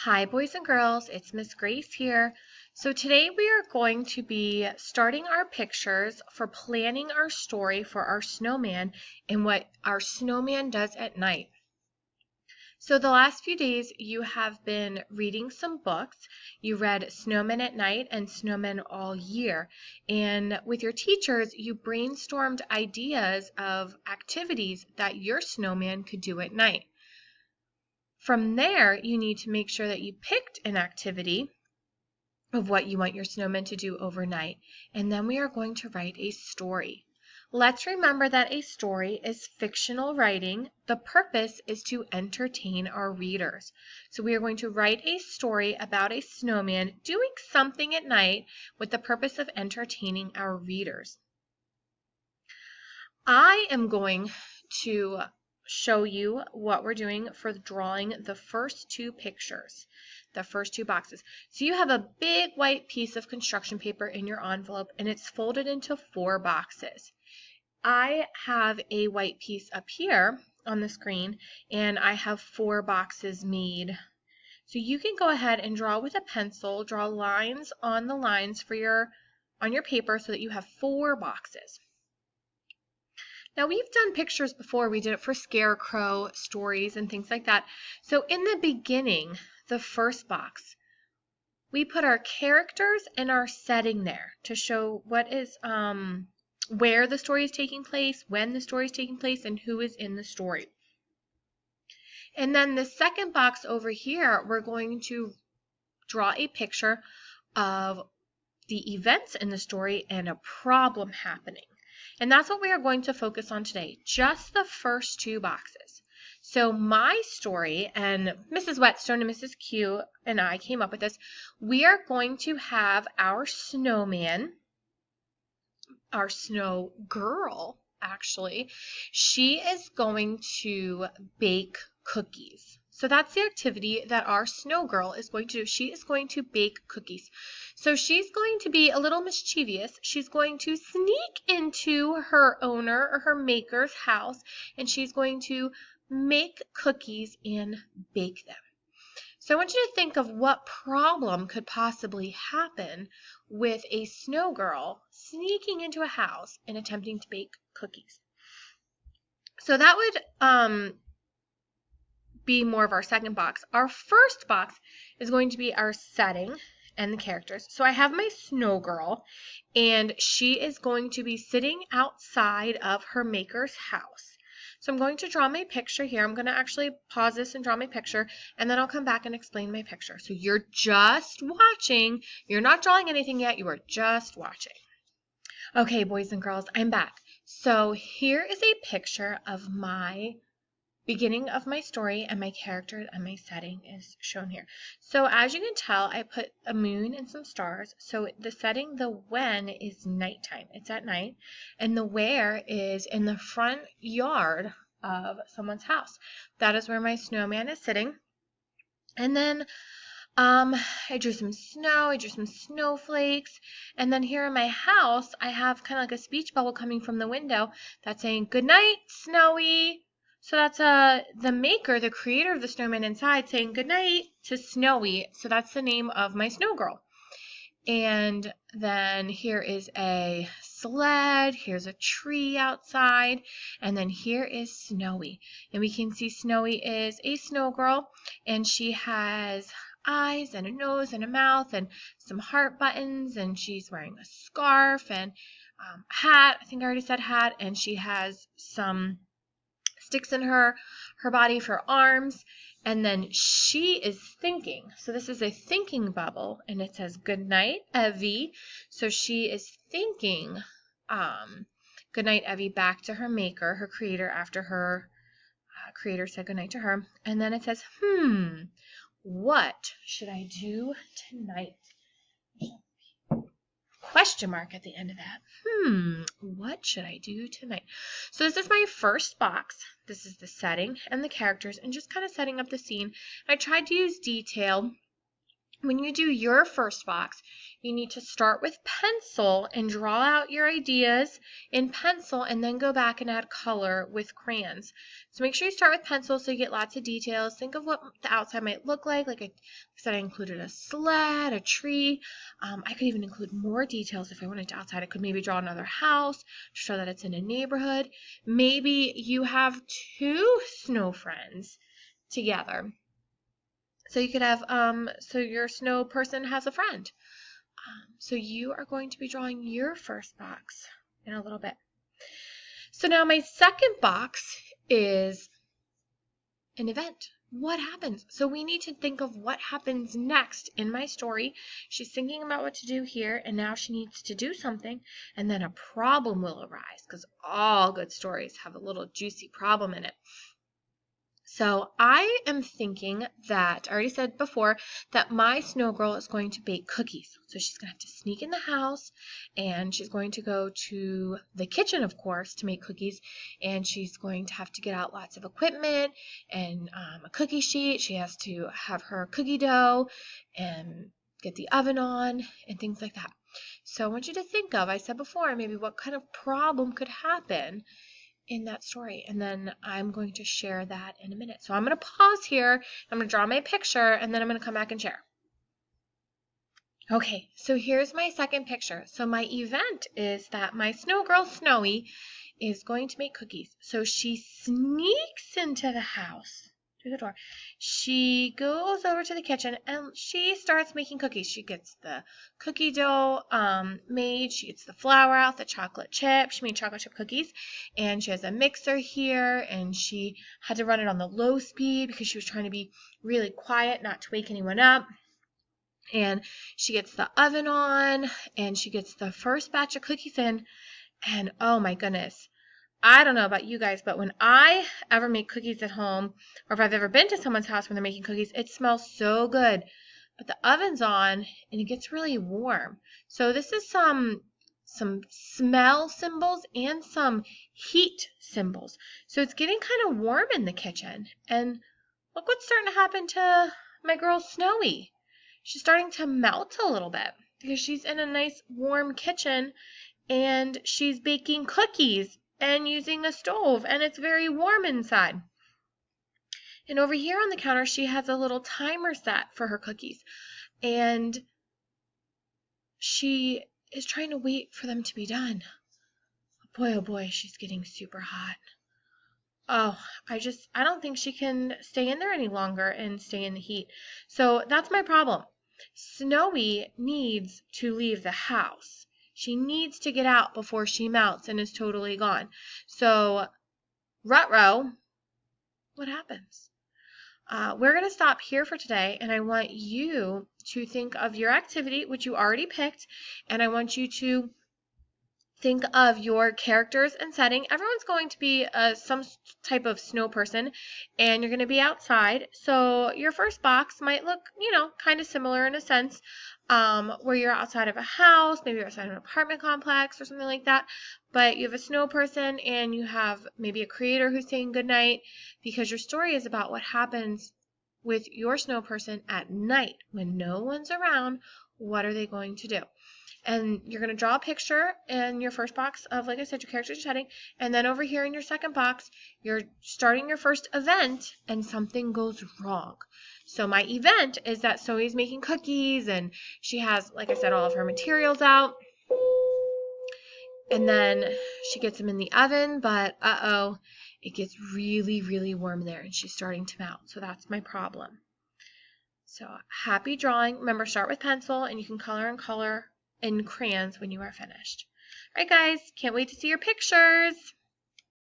Hi, boys and girls. It's Miss Grace here. So today we are going to be starting our pictures for planning our story for our snowman and what our snowman does at night. So the last few days you have been reading some books. You read Snowmen at Night and Snowmen All Year. And with your teachers, you brainstormed ideas of activities that your snowman could do at night. From there, you need to make sure that you picked an activity of what you want your snowman to do overnight, and then we are going to write a story. Let's remember that a story is fictional writing. The purpose is to entertain our readers. So we are going to write a story about a snowman doing something at night with the purpose of entertaining our readers. I am going to show you what we're doing for drawing the first two pictures, the first two boxes. So you have a big white piece of construction paper in your envelope and it's folded into 4 boxes. I have a white piece up here on the screen and I have 4 boxes made. So you can go ahead and draw with a pencil, draw lines on the lines on your paper so that you have 4 boxes. Now, we've done pictures before. We did it for scarecrow stories and things like that. So in the beginning, the first box, we put our characters and our setting there to show what is where the story is taking place, when the story is taking place, and who is in the story. And then the second box over here, we're going to draw a picture of the events in the story and a problem happening. And that's what we are going to focus on today, just the first 2 boxes. So my story, and Mrs. Whetstone and Mrs. Q and I came up with this, we are going to have our snowman, our snow girl, actually, she is going to bake cookies. So that's the activity that our snow girl is going to do. She is going to bake cookies. So she's going to be a little mischievous. She's going to sneak into her owner or her maker's house, and she's going to make cookies and bake them. So I want you to think of what problem could possibly happen with a snow girl sneaking into a house and attempting to bake cookies. So that would be more of our second box. Our first box is going to be our setting and the characters. So I have my snow girl, and she is going to be sitting outside of her maker's house. So I'm going to draw my picture here. I'm going to actually pause this and draw my picture, and then I'll come back and explain my picture. So you're just watching. You're not drawing anything yet. You are just watching. Okay, boys and girls, I'm back. So here is a picture of my beginning of my story, and my character and my setting is shown here. So as you can tell, I put a moon and some stars. So the setting, the when, is nighttime. It's at night. And the where is in the front yard of someone's house. That is where my snowman is sitting. And then I drew some snow, I drew some snowflakes, and then here in my house, I have kind of like a speech bubble coming from the window that's saying, "Good night, Snowy." So that's the maker, the creator of the snowman inside saying good night to Snowy. So that's the name of my snow girl. And then here is a sled, here's a tree outside, and then here is Snowy. And we can see Snowy is a snow girl, and she has eyes and a nose and a mouth and some heart buttons, and she's wearing a scarf and a hat. I think I already said hat, and she has some sticks in her body for arms, and then she is thinking. So this is a thinking bubble, and it says good night, Evie. So she is thinking good night, Evie, back to her maker, her creator, after her creator said good night to her. And then it says, what should I do tonight? Question mark at the end of that. What should I do tonight? So this is my first box. This is the setting and the characters and just kind of setting up the scene. I tried to use detail when you do your first box, you need to start with pencil and draw out your ideas in pencil and then go back and add color with crayons. So make sure you start with pencil so you get lots of details. Think of what the outside might look like. Like I said, I included a sled, a tree. I could even include more details if I wanted to outside. I could maybe draw another house to show that it's in a neighborhood. Maybe you have two snow friends together. So you could have, so your snow person has a friend. So you are going to be drawing your first box in a little bit. So now my second box is an event. What happens? So we need to think of what happens next in my story. She's thinking about what to do here, and now she needs to do something, and then a problem will arise, because all good stories have a little juicy problem in it. So I am thinking that, I already said before, that my snow girl is going to bake cookies. So she's going to have to sneak in the house, and she's going to go to the kitchen, of course, to make cookies. And she's going to have to get out lots of equipment and a cookie sheet. She has to have her cookie dough and get the oven on and things like that. So I want you to think of, I said before, maybe what kind of problem could happen in that story, and then I'm going to share that in a minute. So I'm going to pause here, I'm going to draw my picture, and then I'm going to come back and share. Okay, so here's my second picture. So my event is that my snow girl Snowy is going to make cookies. So she sneaks into the house through the door. She goes over to the kitchen and she starts making cookies. She gets the cookie dough made. She gets the flour out, the chocolate chip. She made chocolate chip cookies, and she has a mixer here, and she had to run it on the low speed because she was trying to be really quiet, not to wake anyone up. And she gets the oven on, and she gets the first batch of cookies in, and oh my goodness, I don't know about you guys, but when I ever make cookies at home, or if I've ever been to someone's house when they're making cookies, it smells so good. But the oven's on, and it gets really warm. So this is some smell symbols and some heat symbols. So it's getting kind of warm in the kitchen. And look what's starting to happen to my girl Snowy. She's starting to melt a little bit because she's in a nice warm kitchen and she's baking cookies and using a stove, and it's very warm inside. And over here on the counter, she has a little timer set for her cookies, and she is trying to wait for them to be done. Oh boy, she's getting super hot. Oh, I don't think she can stay in there any longer and stay in the heat. So that's my problem. Snowy needs to leave the house. She needs to get out before she melts and is totally gone. So, Ruh-roh, what happens? We're going to stop here for today, and I want you to think of your activity, which you already picked, and I want you to think of your characters and setting. Everyone's going to be some type of snow person, and you're going to be outside. So your first box might look, kind of similar in a sense, where you're outside of a house, maybe you're outside of an apartment complex or something like that. But you have a snow person, and you have maybe a creator who's saying goodnight, because your story is about what happens with your snow person at night when no one's around. What are they going to do? And you're going to draw a picture in your first box of, like I said, your character's setting. And then over here in your second box, you're starting your first event and something goes wrong. So my event is that Zoe's making cookies and she has, like I said, all of her materials out. And then she gets them in the oven, but it gets really, really warm there and she's starting to melt. So that's my problem. So happy drawing. Remember, start with pencil and you can color in crayons when you are finished. All right, guys, can't wait to see your pictures.